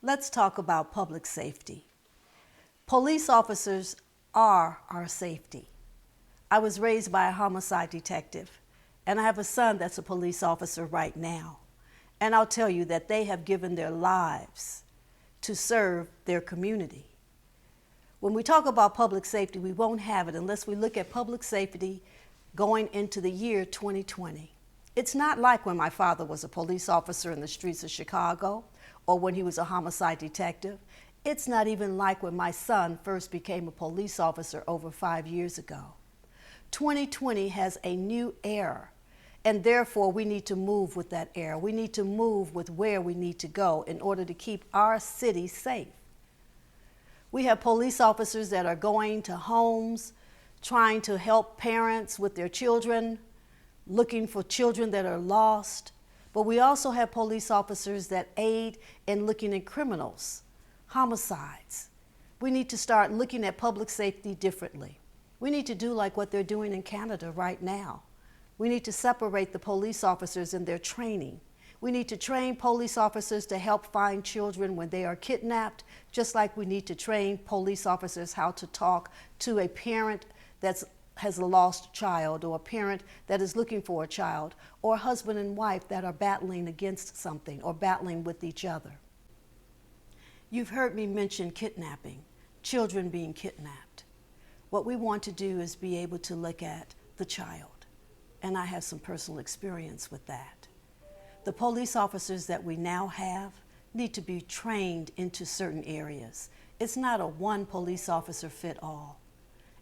Let's talk about public safety. Police officers are our safety. I was raised by a homicide detective, and I have a son that's a police officer right now. And I'll tell you that they have given their lives to serve their community. When we talk about public safety, we won't have it unless we look at public safety going into the year 2020. It's not like when my father was a police officer in the streets of Chicago or when he was a homicide detective. It's not even like when my son first became a police officer over 5 years ago. 2020 has a new era, and therefore we need to move with that era. We need to move with where we need to go in order to keep our city safe. We have police officers that are going to homes, trying to help parents with their children, looking for children that are lost. But we also have police officers that aid in looking at criminals, homicides. We need to start looking at public safety differently. We need to do like what they're doing in Canada right now. We need to separate the police officers in their training. We need to train police officers to help find children when they are kidnapped, just like we need to train police officers how to talk to a parent that has a lost child, or a parent that is looking for a child, or a husband and wife that are battling against something or battling with each other. You've heard me mention kidnapping, children being kidnapped. What we want to do is be able to look at the child, and I have some personal experience with that. The police officers that we now have need to be trained into certain areas. It's not a one police officer fit all.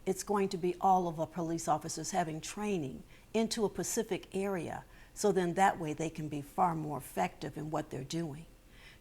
It's going to be all of our police officers having training into a specific area, so then that way they can be far more effective in what they're doing.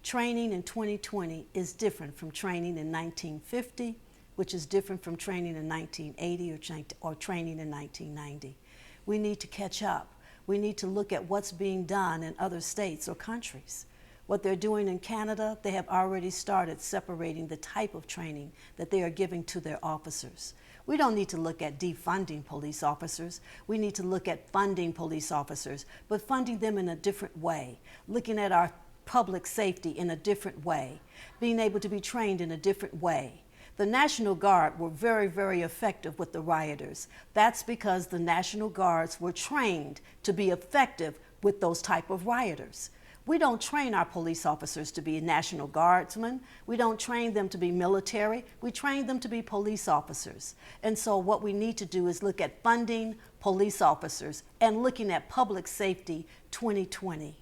Training in 2020 is different from training in 1950, which is different from training in 1980 or training in 1990. We need to catch up. We need to look at what's being done in other states or countries. What they're doing in Canada, they have already started separating the type of training that they are giving to their officers. We don't need to look at defunding police officers. We need to look at funding police officers, but funding them in a different way, looking at our public safety in a different way, being able to be trained in a different way. The National Guard were very, very effective with the rioters. That's because the National Guards were trained to be effective with those type of rioters. We don't train our police officers to be National Guardsmen. We don't train them to be military. We train them to be police officers. And so what we need to do is look at funding police officers and looking at public safety 2020.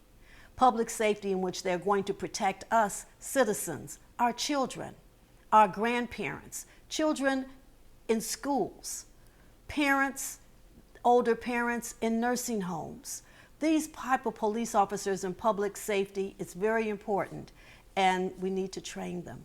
Public safety in which they're going to protect us, citizens, our children, our grandparents, children in schools, parents, older parents in nursing homes. These type of police officers in public safety, it's very important, and we need to train them.